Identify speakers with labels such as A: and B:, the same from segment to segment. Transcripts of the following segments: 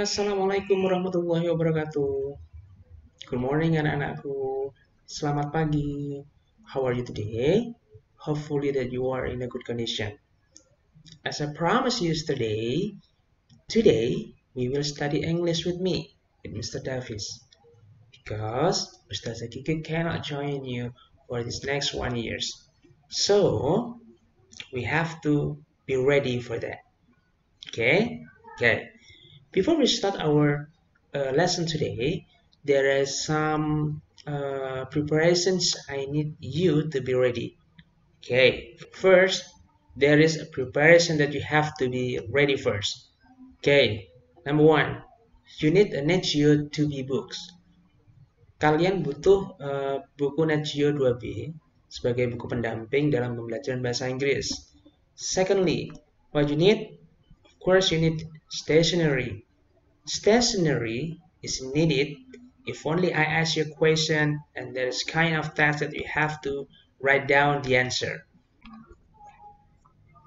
A: Assalamualaikum warahmatullahi wabarakatuh. Good morning anak-anakku. Selamat pagi. How are you today? Hopefully that you are in a good condition. As I promised you yesterday, today we will study English with me, with Mr. Davis. Because Ustaz Kiki cannot join you for this next 1 year. So, we have to be ready for that. Okay? Okay. Before we start our lesson today, there is some preparations I need you to be ready. Okay, first, there is a preparation that you have to be ready first. Okay, number one, you need a Netgeo 2B books. Kalian butuh buku Netgeo 2B sebagai buku pendamping dalam pembelajaran bahasa Inggris. Secondly, what you need? Of course, you need stationery. Stationery is needed if only I ask you a question and there is kind of task that you have to write down the answer.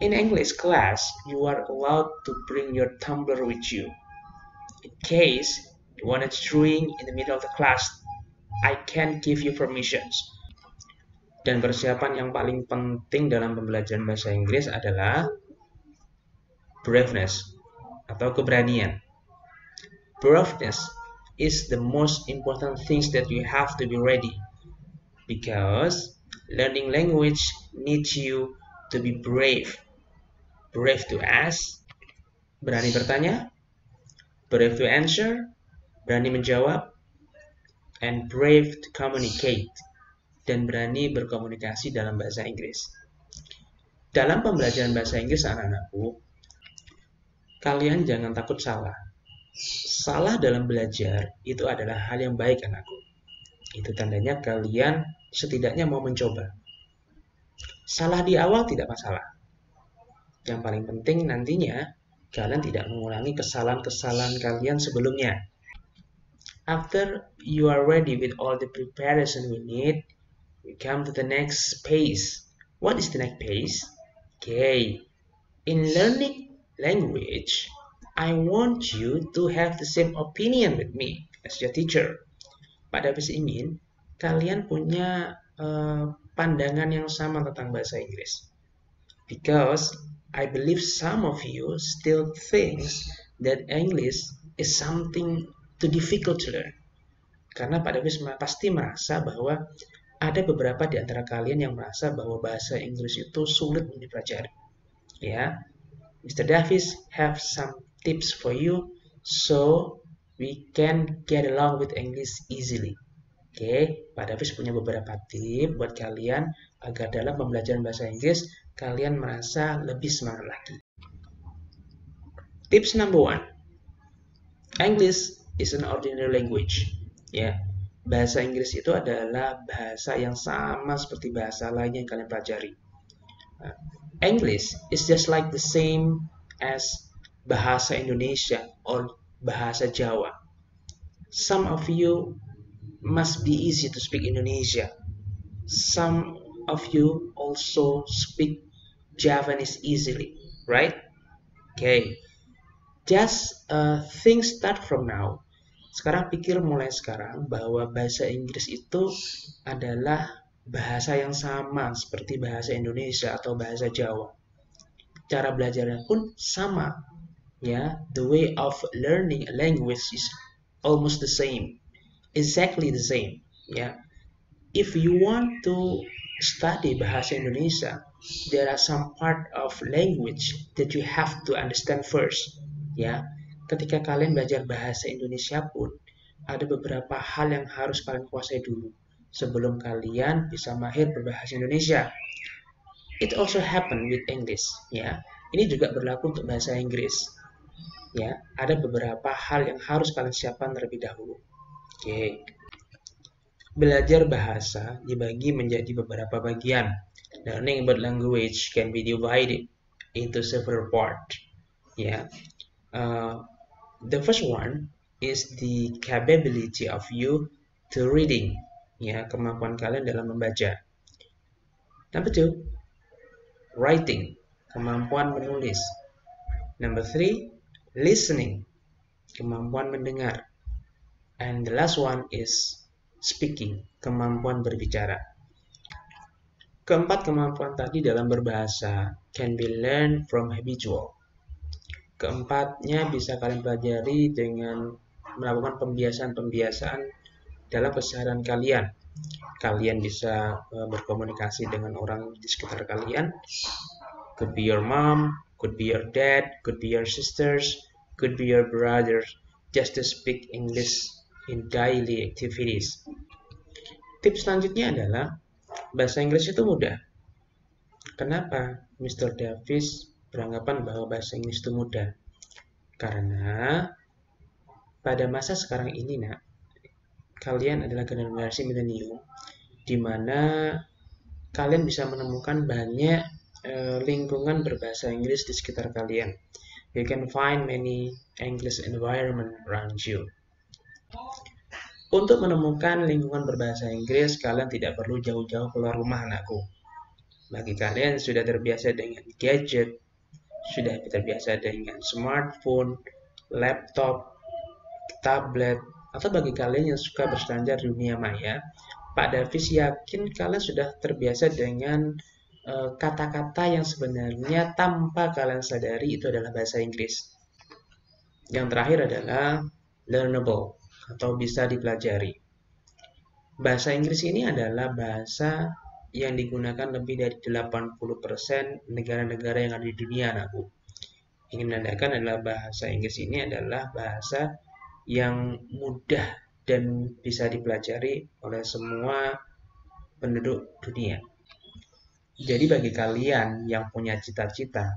A: In English class, you are allowed to bring your tumbler with you. In case you want to drink in the middle of the class, I can give you permissions. Dan persiapan yang paling penting dalam pembelajaran bahasa Inggris adalah braveness atau keberanian. Braveness is the most important things that you have to be ready because learning language needs you to be brave. Brave to ask, berani bertanya, brave to answer, berani menjawab, and brave to communicate, dan berani berkomunikasi dalam bahasa Inggris. Dalam pembelajaran bahasa Inggris anak-anakku, kalian jangan takut salah. Salah dalam belajar itu adalah hal yang baik anakku. Itu tandanya kalian setidaknya mau mencoba. Salah di awal tidak masalah. Yang paling penting nantinya kalian tidak mengulangi kesalahan-kesalahan kalian sebelumnya. After you are ready with all the preparation we need, we come to the next phase. What is the next phase? Okay. In learning language, I want you to have the same opinion with me as your teacher. Pak Davis ingin kalian punya pandangan yang sama tentang bahasa Inggris. Because I believe some of you still thinks that English is something too difficult to learn. Karena Pak Davis pasti merasa bahwa ada beberapa di antara kalian yang merasa bahwa bahasa Inggris itu sulit untuk dipelajari. Ya, Mr. Davis have some tips for you so we can get along with English easily. Oke, Pak Davis punya beberapa tips buat kalian agar dalam pembelajaran bahasa Inggris kalian merasa lebih semangat lagi. Tips number one, English is an ordinary language. Ya, bahasa Inggris itu adalah bahasa yang sama seperti bahasa lain yang kalian pelajari. English is just like the same as bahasa Indonesia or bahasa Jawa. Some of you must be easy to speak Indonesia. Some of you also speak Javanese easily, right? Okay. Just think start from now. Sekarang pikir mulai sekarang bahwa bahasa Inggris itu adalah bahasa yang sama seperti bahasa Indonesia atau bahasa Jawa. Cara belajarnya pun sama. Ya, the way of learning a language is almost the same, exactly the same. Ya, if you want to study bahasa Indonesia, there are some part of language that you have to understand first. Ya, ketika kalian belajar bahasa Indonesia pun ada beberapa hal yang harus kalian kuasai dulu sebelum kalian bisa mahir berbahasa Indonesia. It also happen with English. Ya, ini juga berlaku untuk bahasa Inggris. Ya, ada beberapa hal yang harus kalian siapkan terlebih dahulu. Oke. Belajar bahasa dibagi menjadi beberapa bagian. Learning about language can be divided into several parts. Ya. The first one is the capability of you to reading. Ya, kemampuan kalian dalam membaca. Number two, writing, kemampuan menulis. Number three, listening, kemampuan mendengar. And the last one is speaking, kemampuan berbicara. Keempat kemampuan tadi dalam berbahasa can be learned from habitual. Keempatnya bisa kalian pelajari dengan melakukan pembiasaan-pembiasaan dalam keseharian kalian. Kalian bisa berkomunikasi dengan orang di sekitar kalian. Could be your mom, could be your dad, could be your sisters, could be your brothers. Just to speak English in daily activities. Tips selanjutnya adalah bahasa Inggris itu mudah. Kenapa Mr. Davis beranggapan bahwa bahasa Inggris itu mudah? Karena pada masa sekarang ini, kalian adalah generasi milenium, di mana kalian bisa menemukan banyak lingkungan berbahasa Inggris di sekitar kalian. You can find many English environment around you. Untuk menemukan lingkungan berbahasa Inggris, kalian tidak perlu jauh-jauh keluar rumah, anakku. Bagi kalian yang sudah terbiasa dengan gadget, sudah terbiasa dengan smartphone, laptop, tablet, atau bagi kalian yang suka berselancar di dunia maya, Pak Davis yakin kalian sudah terbiasa dengan kata-kata yang sebenarnya tanpa kalian sadari itu adalah bahasa Inggris. Yang terakhir adalah learnable atau bisa dipelajari. Bahasa Inggris ini adalah bahasa yang digunakan lebih dari 80% negara-negara yang ada di dunia, anakku. Ingin menandakan adalah bahasa Inggris ini adalah bahasa yang mudah dan bisa dipelajari oleh semua penduduk dunia. Jadi bagi kalian yang punya cita-cita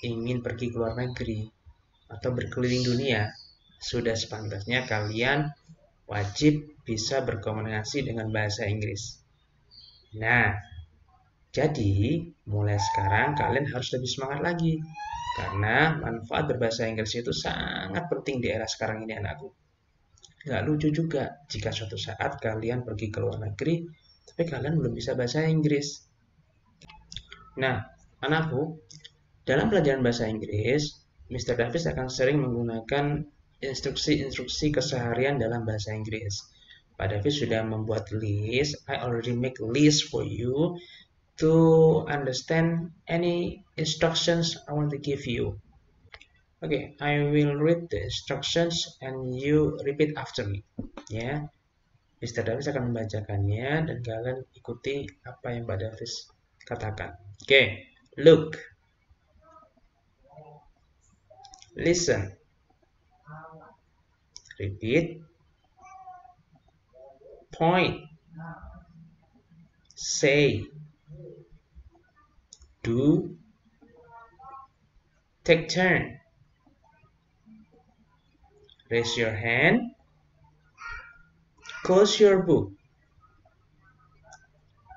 A: ingin pergi ke luar negeri atau berkeliling dunia, sudah sepantasnya kalian wajib bisa berkomunikasi dengan bahasa Inggris. Nah, jadi mulai sekarang kalian harus lebih semangat lagi. Karena manfaat berbahasa Inggris itu sangat penting di era sekarang ini, anakku. Nggak lucu juga jika suatu saat kalian pergi ke luar negeri, tapi kalian belum bisa bahasa Inggris. Nah, anakku, dalam pelajaran bahasa Inggris, Mr. Davis akan sering menggunakan instruksi-instruksi keseharian dalam bahasa Inggris. Pak Davis sudah membuat list. I already make a list for you to understand any instructions I want to give you. Okay, I will read the instructions and you repeat after me. Ya, Mr. Davis akan membacakannya dan kalian ikuti apa yang Pak Davis katakan. Okay, look, listen, repeat, point, say, do, take turn, raise your hand, close your book,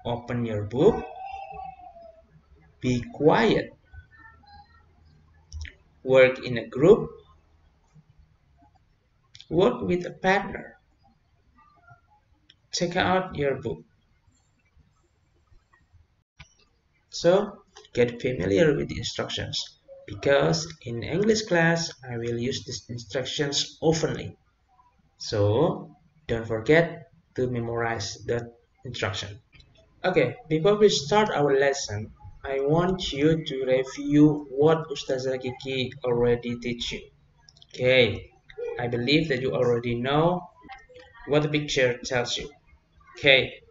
A: open your book, be quiet, work in a group, work with a partner, check out your book. So, get familiar with the instructions, because in English class I will use these instructions oftenly. So, don't forget to memorize the instruction. Okay, before we start our lesson, I want you to review what Ustazah Kiki already teach you. Okay, I believe that you already know what the picture tells you. Okay,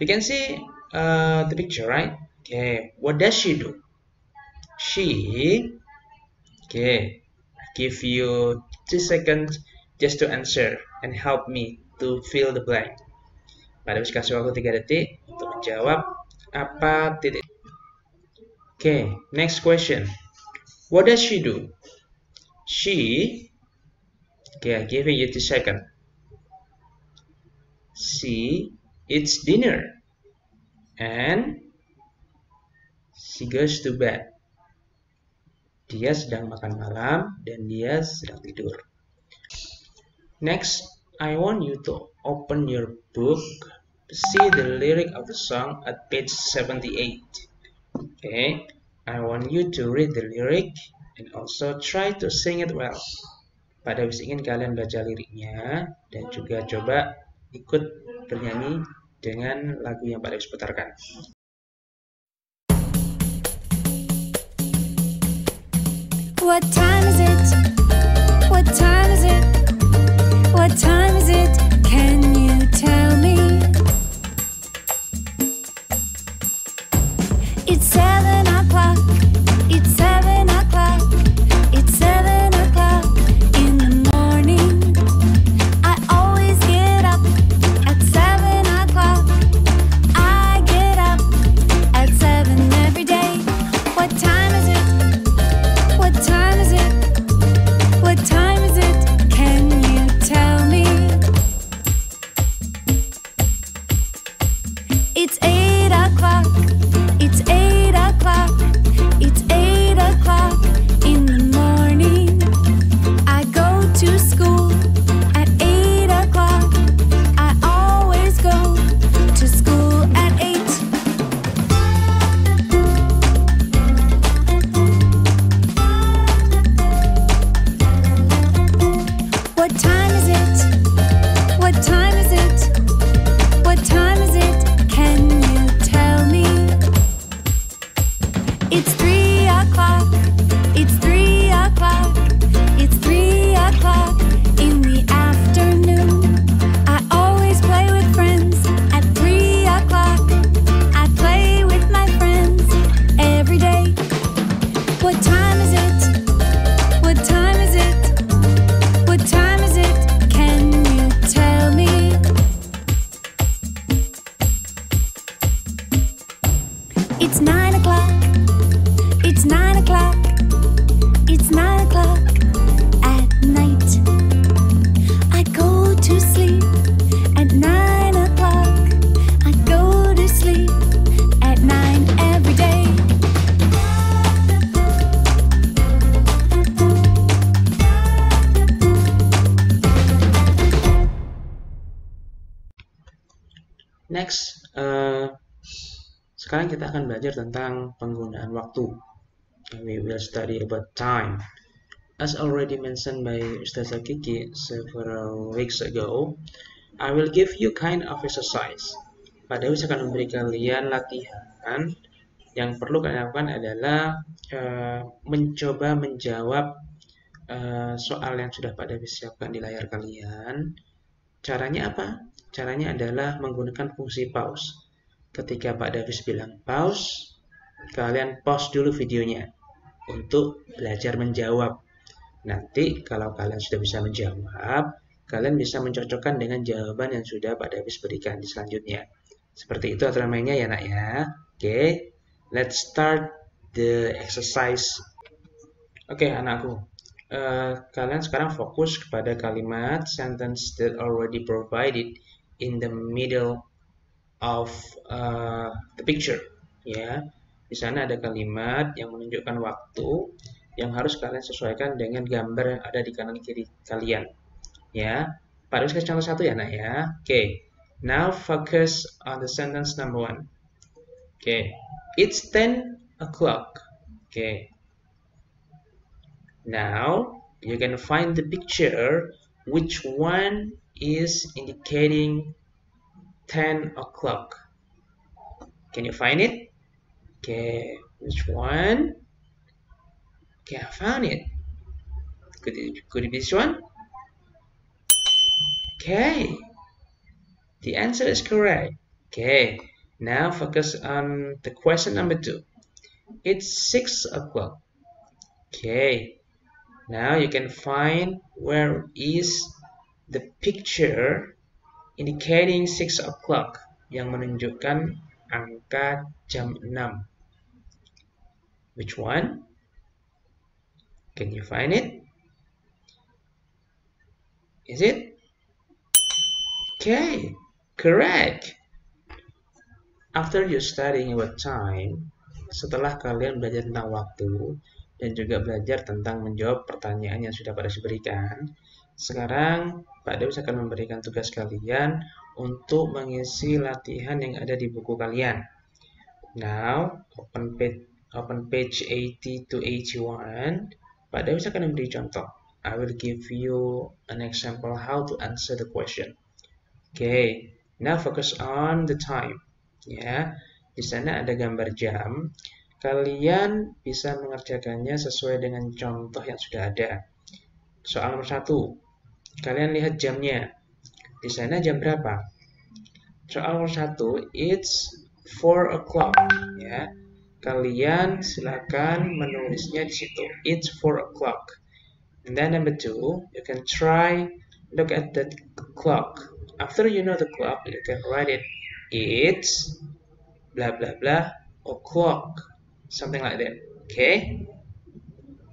A: you can see the picture, right? Okay, what does she do? She, okay, give you 2 seconds just to answer and help me to fill the blank. Pada kasih waktu 3 detik untuk menjawab apa titik. Okay, next question. What does she do? She, okay, I'm giving you 2 seconds. She eats dinner and she goes to bed. Dia sedang makan malam dan dia sedang tidur. Next, I want you to open your book to see the lyric of the song at page 78. Okay, I want you to read the lyric and also try to sing it well. Pak Dawis ingin kalian baca liriknya dan juga coba ikut bernyanyi dengan lagu yang Pak Dawis putarkan.
B: What time is it? What time is it? What time is it? Can you tell me? It's 7 o'clock. It's 7 o'clock. It's 7 o'clock in the morning. I always get up at 7 o'clock. I get up at 7 every day. What time is it? What time is it? What time is it? Can you tell me? It's 8 o'clock. It's 8 o'clock. It's 8 o'clock in the morning. I go to school at 8 o'clock. I always go to school at 8. What time is it? What time is it? What time is it? Can you tell me? It's 3 o'clock. It's 3 o'clock. It's 3 o'clock in the afternoon. I always play with friends at 3 o'clock. I play with my friends every day. What time is it? What time is it? What time is it? Can you tell me? It's 9 o'clock. It's 9 o'clock. It's 9 o'clock at night. I go to sleep at 9 o'clock. I go to sleep at 9 every day.
A: Next, sekarang kita akan belajar tentang penggunaan waktu. We will study about time. As already mentioned by Ustazah Kiki several weeks ago, I will give you kind of exercise. Pak Dawis akan memberi kalian latihan. Yang perlu kalian lakukan adalah mencoba menjawab soal yang sudah Pak Dawis siapkan di layar kalian. Caranya apa? Caranya adalah menggunakan fungsi pause. Ketika Pak Dawis bilang pause, kalian pause dulu videonya untuk belajar menjawab. Nanti kalau kalian sudah bisa menjawab, kalian bisa mencocokkan dengan jawaban yang sudah Pak Dawis berikan di selanjutnya. Seperti itu aturan mainnya ya nak ya. Oke, let's start the exercise. Oke anakku, kalian sekarang fokus kepada kalimat sentence that already provided in the middle of the picture. Ya, di sana ada kalimat yang menunjukkan waktu yang harus kalian sesuaikan dengan gambar yang ada di kanan kiri kalian. Ya, Pak Dawis kasih contoh satu ya nak ya. Oke, now focus on the sentence number 1. Oke, it's 10 o'clock. Oke, now you can find the picture which one is indicating 10 o'clock. Can you find it? Okay, which one? Okay, I found it. Could it be this one? Okay, the answer is correct. Okay, now focus on the question number 2. It's 6 o'clock. Okay, now you can find where is the picture indicating 6 o'clock yang menunjukkan angka jam 6. Which one? Can you find it? Is it? Okay, correct. After you studying about time, setelah kalian belajar tentang waktu dan juga belajar tentang menjawab pertanyaan yang sudah Pak Dawis berikan, sekarang Pak Dawis akan memberikan tugas kalian untuk mengisi latihan yang ada di buku kalian. Now, open page 80 to 81. Pak Dawis akan memberi contoh. I will give you an example how to answer the question. Okay, now focus on the time. Ya, di sana ada gambar jam. Kalian bisa mengerjakannya sesuai dengan contoh yang sudah ada. Soal nomor 1. Kalian lihat jamnya. Di sana jam berapa? Soal nomor 1, it's 4 o'clock. Ya, kalian silakan menulisnya di situ. It's 4 o'clock. And then number 2, you can try look at the clock. After you know the clock, you can write it. It's blah blah blah o'clock, something like that. Okay,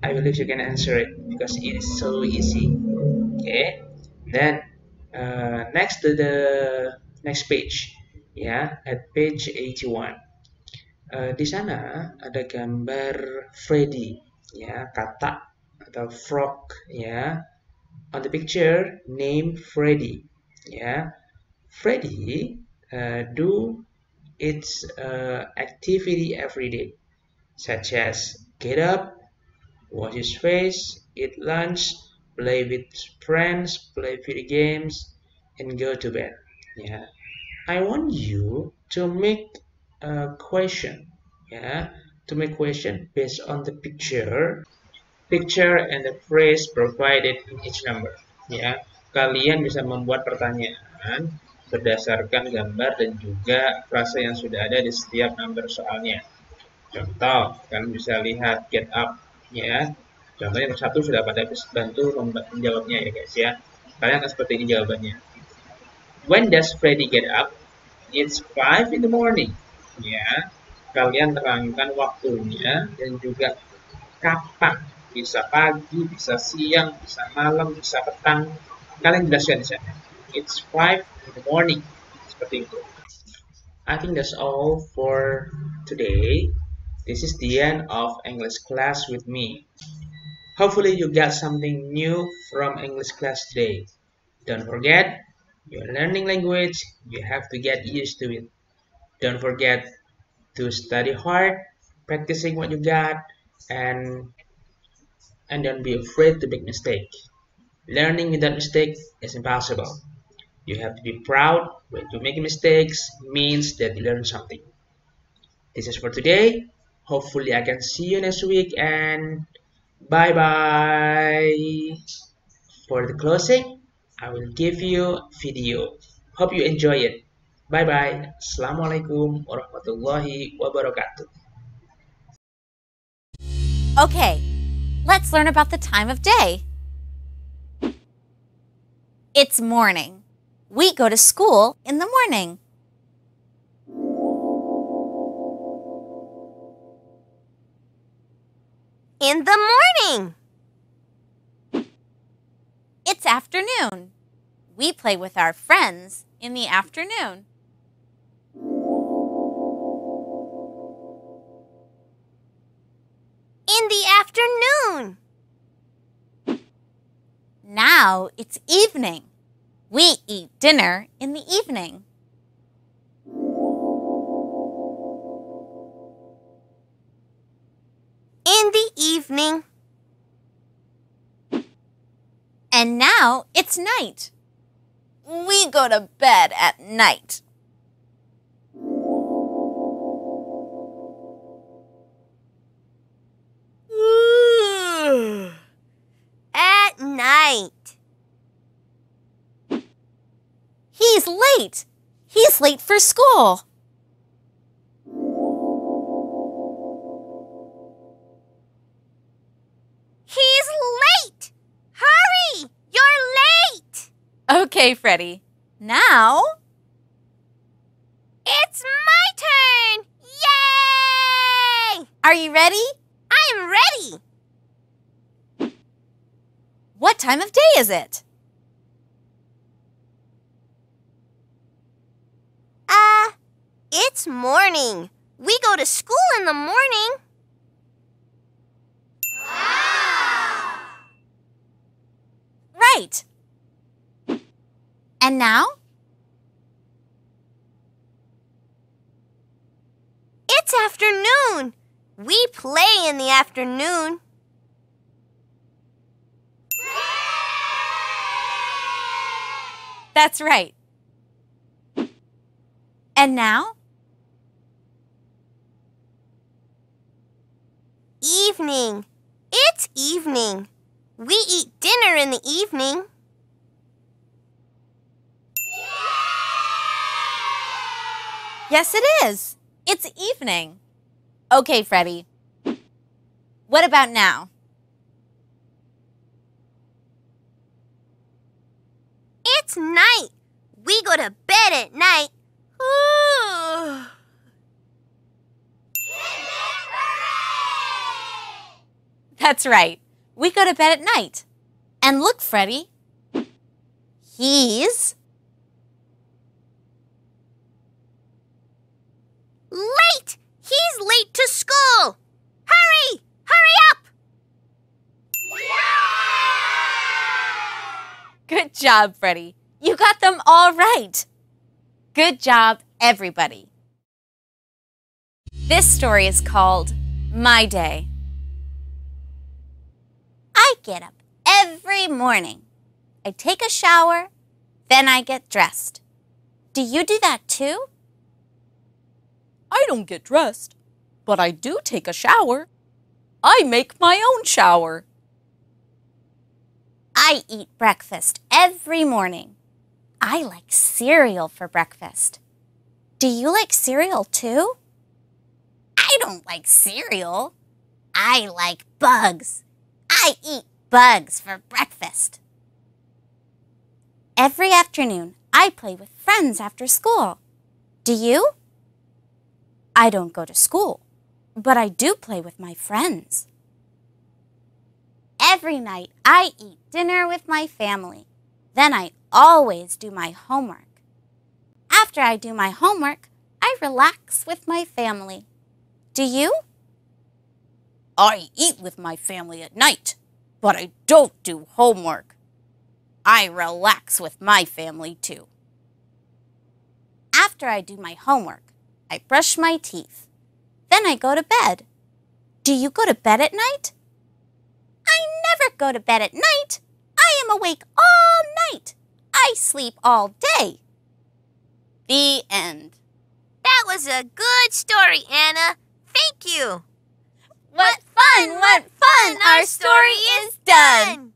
A: I believe you can answer it because it is so easy. Okay, then next to the next page, ya, at page 81. Di sana ada gambar Freddy, ya, katak atau frog, ya. On the picture, name Freddy, ya. Freddy do its activity every day, such as get up, wash his face, eat lunch, play with friends, play video games, and go to bed. Yeah, I want you to make a question. Yeah, to make question based on the picture and the phrase provided in each number. Ya, kalian bisa membuat pertanyaan berdasarkan gambar dan juga frase yang sudah ada di setiap number soalnya. Contoh, kalian bisa lihat get up, ya. Contohnya nomor 1 sudah pada bantu menjawabnya ya guys ya. Kalian akan seperti ini jawabannya. When does Freddy get up? It's 5 in the morning. Ya, kalian terangkan waktunya dan juga kapan. Bisa pagi, bisa siang, bisa malam, bisa petang. Kalian jelaskan di sana. It's 5 in the morning. Seperti itu. I think that's all for today. This is the end of English class with me. Hopefully you got something new from English class today. Don't forget, you're learning language, you have to get used to it. Don't forget to study hard, practicing what you got, and don't be afraid to make mistakes. Learning without mistake is impossible. You have to be proud when you make mistakes, means that you learn something. This is for today. Hopefully I can see you next week and bye bye. For the closing, I will give you video. Hope you enjoy it. Bye bye. Assalamualaikum warahmatullahi wabarakatuh.
B: Okay, let's learn about the time of day. It's morning. We go to school in the morning.
C: In the morning.
B: It's afternoon. We play with our friends in the afternoon.
C: In the afternoon.
B: Now it's evening. We eat dinner in the evening.
C: In the evening.
B: And now it's night. We go to bed at night.
C: At night.
B: He's late. He's late for school.
C: He's late. Hurry! You're late.
B: Okay, Freddie. Now,
C: It's my turn. Yay!
B: are you ready?
C: I'm ready.
B: What time of day is it?
C: It's morning. We go to school in the morning.
B: Right. And now?
C: It's afternoon. We play in the afternoon.
D: That's right. And now?
C: Evening. It's evening. We eat dinner in the evening.
D: Yes, it is. It's evening. Okay, Freddie. What about now?
C: It's night. We go to bed at night. Ooh.
D: That's right. We go to bed at night. And look, Freddie. He's
C: late. He's late to school. Hurry! Hurry up!
D: Good job, Freddie. You got them all right. Good job, everybody. This story is called My Day. I get up every morning. I take a shower, then I get dressed. Do you do that too? I don't get dressed, but I do take a shower. I make my own shower. I eat breakfast every morning. I like cereal for breakfast. Do you like cereal too? I don't like cereal. I like bugs. I eat bugs for breakfast. Every afternoon, I play with friends after school. Do you? I don't go to school, but I do play with my friends. Every night, I eat dinner with my family. Then I always do my homework. After I do my homework, I relax with my family. Do you? I eat with my family at night, but I don't do homework. I relax with my family too. After I do my homework, I brush my teeth. Then I go to bed. Do you go to bed at night? I never go to bed at night. I am awake all night. I sleep all day. The end.
C: That was a good story, Anna. Thank you.
D: What fun! What fun! Our story is done.